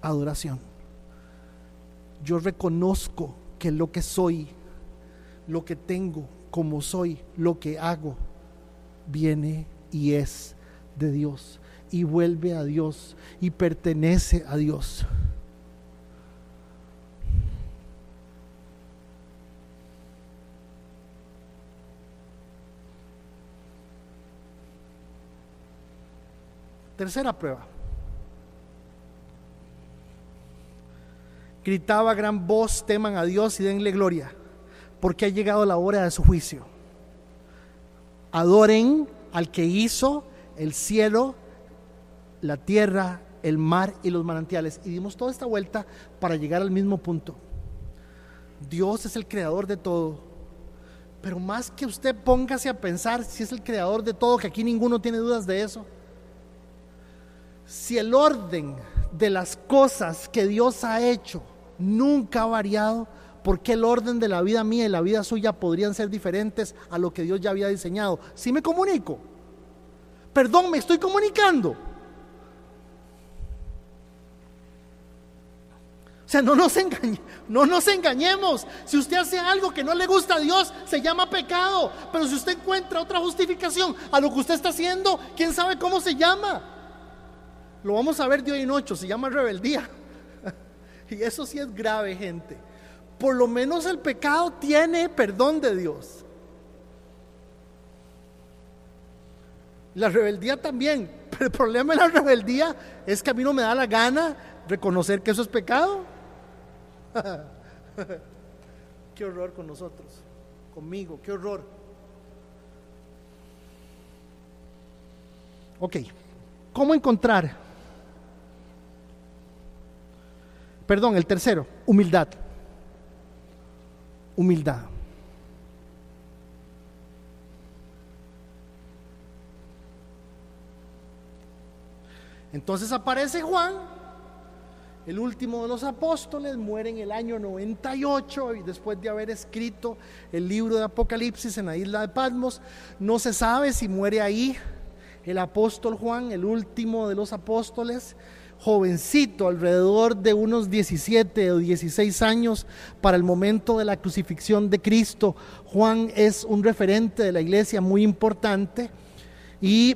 adoración. Yo reconozco que lo que soy, lo que tengo, como soy, lo que hago, viene y es de Dios, y vuelve a Dios, y pertenece a Dios. Tercera prueba. Gritaba a gran voz: teman a Dios y denle gloria, porque ha llegado la hora de su juicio. Adoren al que hizo el cielo la tierra, el mar y los manantiales. Y dimos toda esta vuelta para llegar al mismo punto. Dios es el creador de todo. Pero más que usted póngase a pensar si es el creador de todo, que aquí ninguno tiene dudas de eso. Si el orden de las cosas que Dios ha hecho nunca ha variado, ¿por qué el orden de la vida mía y la vida suya podrían ser diferentes a lo que Dios ya había diseñado? ¿Sí me comunico? Perdón, me estoy comunicando. O sea, no nos engañemos. Si usted hace algo que no le gusta a Dios, se llama pecado. Pero si usted encuentra otra justificación a lo que usted está haciendo, ¿quién sabe cómo se llama? Lo vamos a ver de hoy en 8, se llama rebeldía. Y eso sí es grave, gente. Por lo menos el pecado tiene perdón de Dios. La rebeldía también. Pero el problema de la rebeldía es que a mí no me da la gana reconocer que eso es pecado. Qué horror con nosotros, conmigo, qué horror. Ok, ¿cómo encontrar? Perdón, el tercero, humildad. Humildad. Entonces aparece Juan, el último de los apóstoles, muere en el año 98 y después de haber escrito el libro de Apocalipsis en la isla de Patmos. No se sabe si muere ahí el apóstol Juan, el último de los apóstoles, jovencito, alrededor de unos 17 o 16 años para el momento de la crucifixión de Cristo. Juan es un referente de la iglesia muy importante y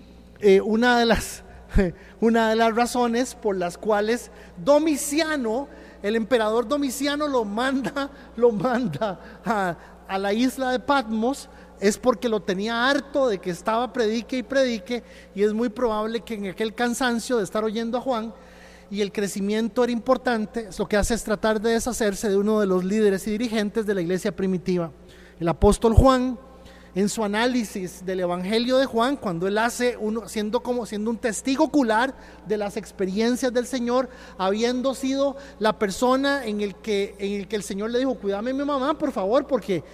una de las razones por las cuales Domiciano, el emperador Domiciano, lo manda a la isla de Patmos, es porque lo tenía harto de que estaba predique y predique, y es muy probable que en aquel cansancio de estar oyendo a Juan y el crecimiento era importante, lo que hace es tratar de deshacerse de uno de los líderes y dirigentes de la iglesia primitiva. El apóstol Juan, en su análisis del Evangelio de Juan, cuando él hace siendo un testigo ocular de las experiencias del Señor, habiendo sido la persona en el que el Señor le dijo: cuídame mi mamá, por favor, porque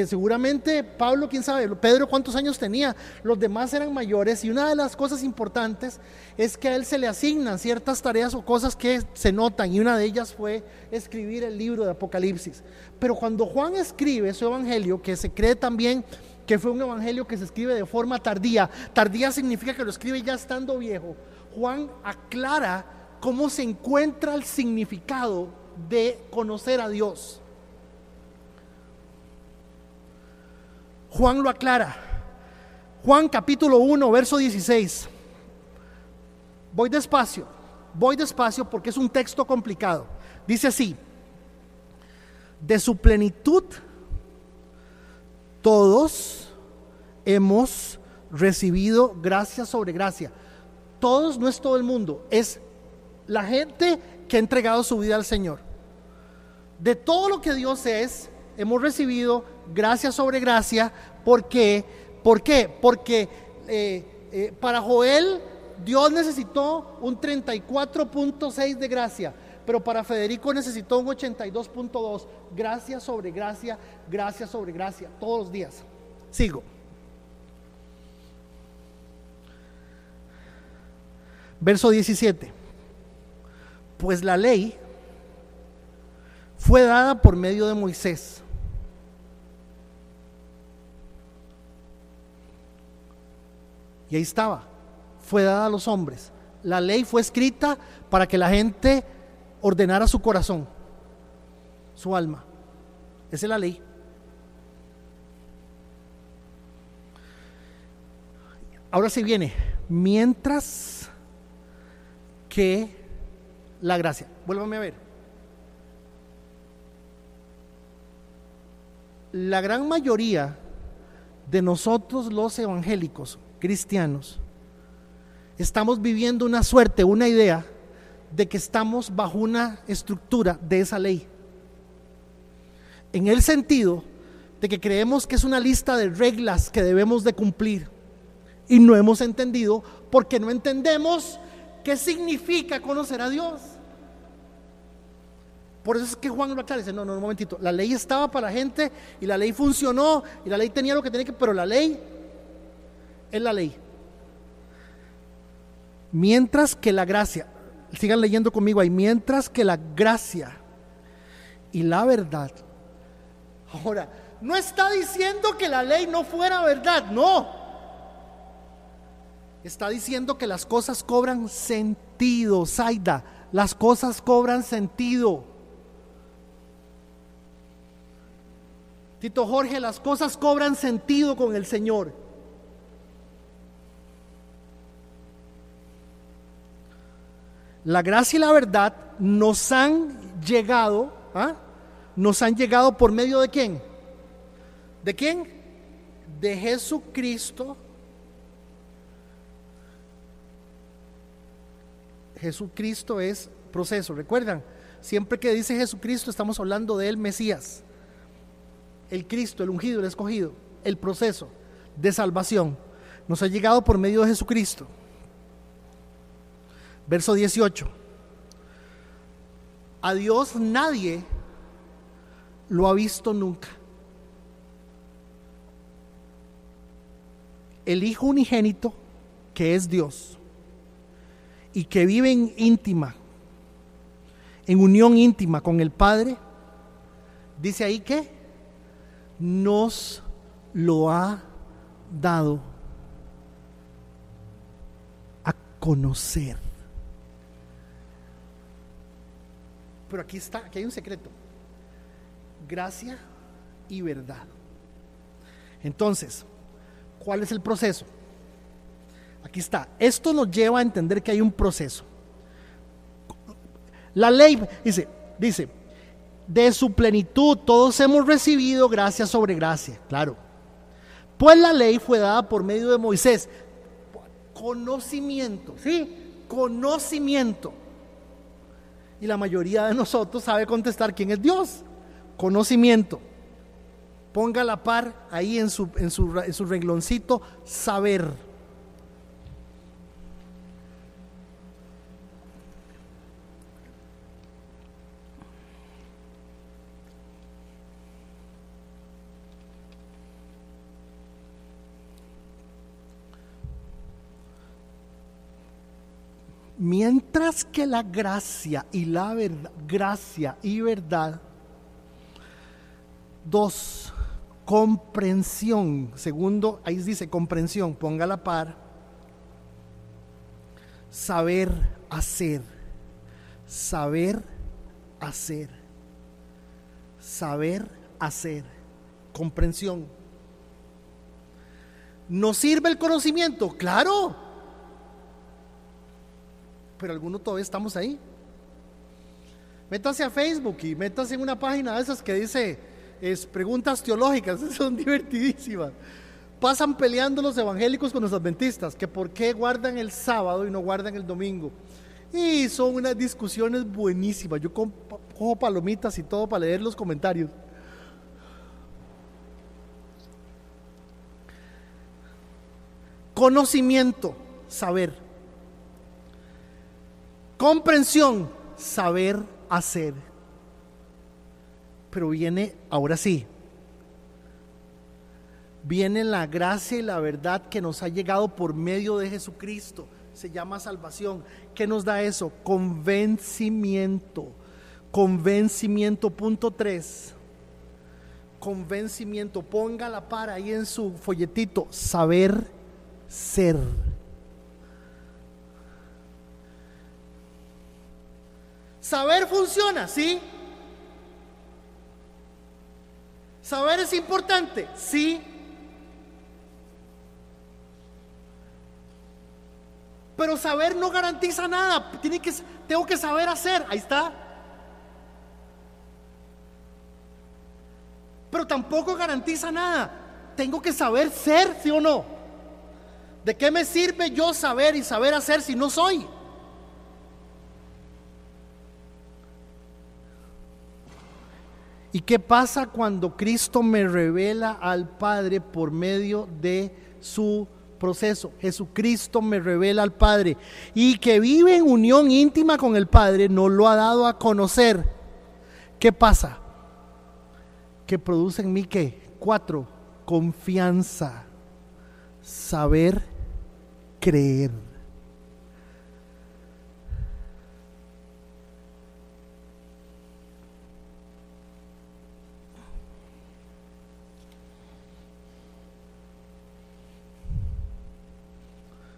seguramente Pablo, quién sabe, Pedro cuántos años tenía, los demás eran mayores, y una de las cosas importantes es que a él se le asignan ciertas tareas o cosas que se notan, y una de ellas fue escribir el libro de Apocalipsis. Pero cuando Juan escribe su evangelio, que se cree también que fue un evangelio que se escribe de forma tardía significa que lo escribe ya estando viejo, Juan aclara cómo se encuentra el significado de conocer a Dios. Juan lo aclara. Juan capítulo 1, verso 16. Voy despacio porque es un texto complicado. Dice así: de su plenitud todos hemos recibido gracia sobre gracia. Todos no es todo el mundo, es la gente que ha entregado su vida al Señor. De todo lo que Dios es, hemos recibido gracia sobre gracia. ¿Por qué? Porque para Joel Dios necesitó un 34.6 de gracia, pero para Federico necesitó un 82.2. Gracia sobre gracia, gracia sobre gracia, todos los días. Sigo. Verso 17. Pues la ley fue dada por medio de Moisés. Y ahí estaba, fue dada a los hombres. La ley fue escrita para que la gente ordenara su corazón, su alma. Esa es la ley. Ahora sí viene, mientras que la gracia. Vuélvame a ver. La gran mayoría de nosotros los evangélicos cristianos estamos viviendo una suerte, una idea de que estamos bajo una estructura de esa ley, en el sentido de que creemos que es una lista de reglas que debemos de cumplir, y no hemos entendido, porque no entendemos ¿Qué significa conocer a Dios? Por eso es que Juan lo aclara, dice, no, un momentito, la ley estaba para la gente y la ley funcionó y la ley tenía lo que tenía que, pero la ley es la ley. Mientras que la gracia, sigan leyendo conmigo ahí, mientras que la gracia y la verdad. Ahora, no está diciendo que la ley no fuera verdad, no. Está diciendo que las cosas cobran sentido, Zaida, las cosas cobran sentido. Tito Jorge, las cosas cobran sentido con el Señor. La gracia y la verdad nos han llegado, nos han llegado por medio de ¿quién? ¿De quién? De Jesucristo. Jesucristo es proceso. ¿Recuerdan? Siempre que dice Jesucristo estamos hablando del Mesías, el Cristo, el ungido, el escogido, el proceso de salvación. Nos ha llegado por medio de Jesucristo. Verso 18. A Dios nadie lo ha visto nunca. El Hijo unigénito, que es Dios y que vive en unión íntima con el Padre, dice ahí que nos lo ha dado a conocer. Pero aquí hay un secreto: gracia y verdad. Entonces, ¿cuál es el proceso? Aquí está. Esto nos lleva a entender que hay un proceso. La ley dice, de su plenitud todos hemos recibido gracia sobre gracia. Claro. Pues la ley fue dada por medio de Moisés. Conocimiento, ¿sí? Conocimiento. Y la mayoría de nosotros sabe contestar quién es Dios. Conocimiento. Ponga la par ahí en su rengloncito, saber. Mientras que la gracia y la verdad, gracia y verdad. 2, comprensión. Segundo, ahí dice comprensión, ponga la par. Saber hacer. Saber hacer. Saber hacer. Comprensión. ¿Nos sirve el conocimiento? Claro. Pero algunos todavía estamos ahí. Métase a Facebook y métase en una página de esas que dice preguntas teológicas, son divertidísimas. Pasan peleando los evangélicos con los adventistas, que por qué guardan el sábado y no guardan el domingo. Y son unas discusiones buenísimas. Yo cojo palomitas y todo para leer los comentarios. Conocimiento, saber. Comprensión, saber hacer. Pero viene, ahora sí, viene la gracia y la verdad que nos ha llegado por medio de Jesucristo. Se llama salvación. ¿Qué nos da eso? Convencimiento. Convencimiento, punto 3. Convencimiento, ponga la par ahí en su folletito. Saber ser. Saber funciona, ¿sí? Saber es importante, sí. Pero saber no garantiza nada. Tengo que saber hacer, ahí está. Pero tampoco garantiza nada. Tengo que saber ser, ¿sí o no? ¿De qué me sirve yo saber y saber hacer si no soy? ¿Y qué pasa cuando Cristo me revela al Padre por medio de su proceso. Jesucristo me revela al Padre, y que vive en unión íntima con el Padre nos lo ha dado a conocer. ¿Qué pasa? Que produce en mí, ¿qué? 4, confianza, saber, creer.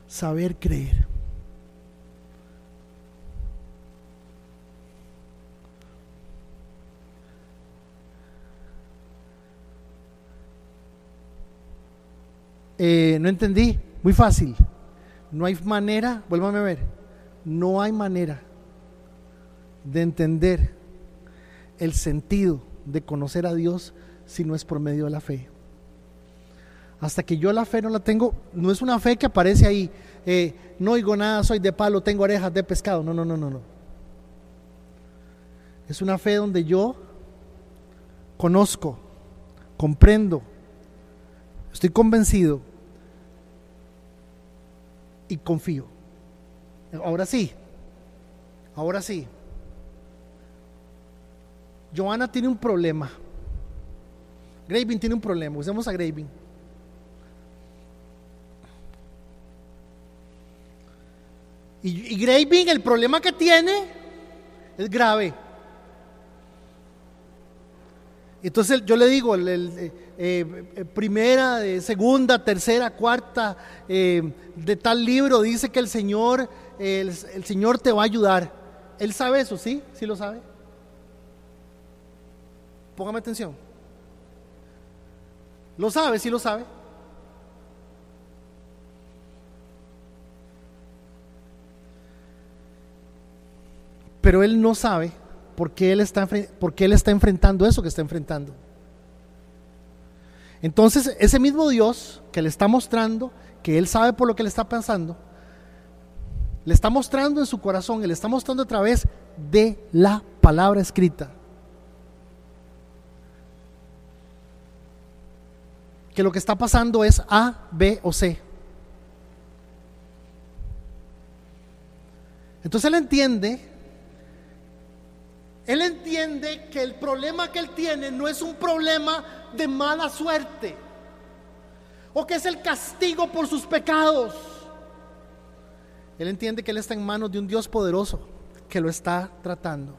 Saber creer. No entendí. Muy fácil. No hay manera, vuélvame a ver, no hay manera de entender el sentido de conocer a Dios si no es por medio de la fe. Hasta que yo la fe no la tengo, no es una fe que aparece ahí, no oigo nada, soy de palo, tengo orejas de pescado. No. Es una fe donde yo conozco, comprendo, estoy convencido y confío. Ahora sí. Johanna tiene un problema. Graving tiene un problema. Usemos a Graving. Y Graving, el problema que tiene es grave. Entonces yo le digo, primera, segunda, tercera, cuarta, de tal libro dice que el Señor te va a ayudar. Él sabe eso, ¿sí? ¿Sí lo sabe? Póngame atención. ¿Lo sabe? ¿Sí lo sabe? Pero él no sabe porque él está enfrentando eso que está enfrentando. Entonces ese mismo Dios que le está mostrando, que él sabe por lo que le está pensando, le está mostrando en su corazón, y le está mostrando a través de la palabra escrita, que lo que está pasando es A, B o C. Entonces él entiende que el problema que él tiene no es un problema de mala suerte, o que es el castigo por sus pecados. Él entiende que él está en manos de un Dios poderoso que lo está tratando,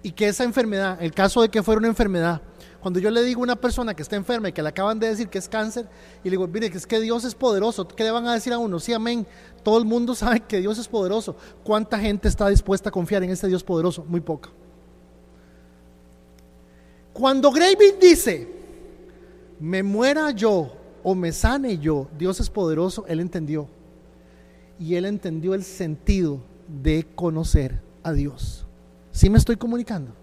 y que esa enfermedad, el caso de que fuera una enfermedad, cuando yo le digo a una persona que está enferma y que le acaban de decir que es cáncer, y le digo, mire, que es que Dios es poderoso, ¿qué le van a decir a uno? Sí, amén. Todo el mundo sabe que Dios es poderoso. ¿Cuánta gente está dispuesta a confiar en este Dios poderoso? Muy poca. Cuando Graving dice, me muera yo o me sane yo, Dios es poderoso, él entendió. Y él entendió el sentido de conocer a Dios. ¿Sí me estoy comunicando?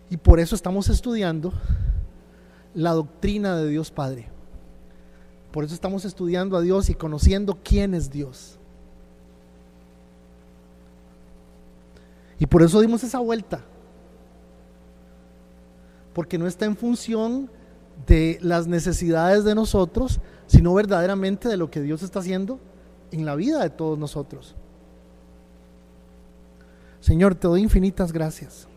Y por eso estamos estudiando la doctrina de Dios Padre. Por eso estamos estudiando a Dios y conociendo quién es Dios. Y por eso dimos esa vuelta. Porque no está en función de las necesidades de nosotros, sino verdaderamente de lo que Dios está haciendo en la vida de todos nosotros. Señor, te doy infinitas gracias.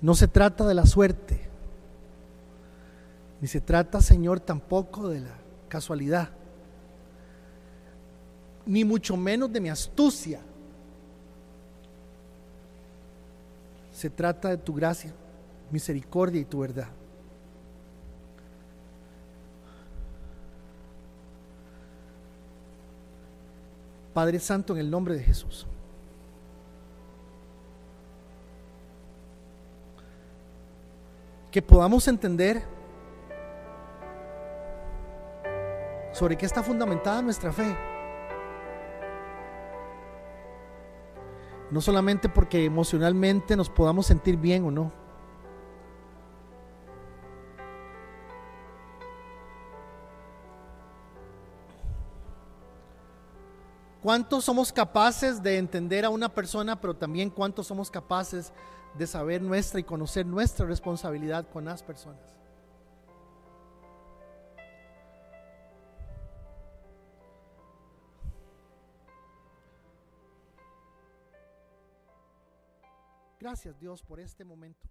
No se trata de la suerte, ni se trata, Señor, tampoco de la casualidad, ni mucho menos de mi astucia. Se trata de tu gracia, misericordia y tu verdad. Padre Santo, en el nombre de Jesús, que podamos entender sobre qué está fundamentada nuestra fe. No solamente porque emocionalmente nos podamos sentir bien o no, ¿Cuántos somos capaces de entender a una persona, pero también cuántos somos capaces de saber nuestra y conocer nuestra responsabilidad con las personas? Gracias, Dios, por este momento.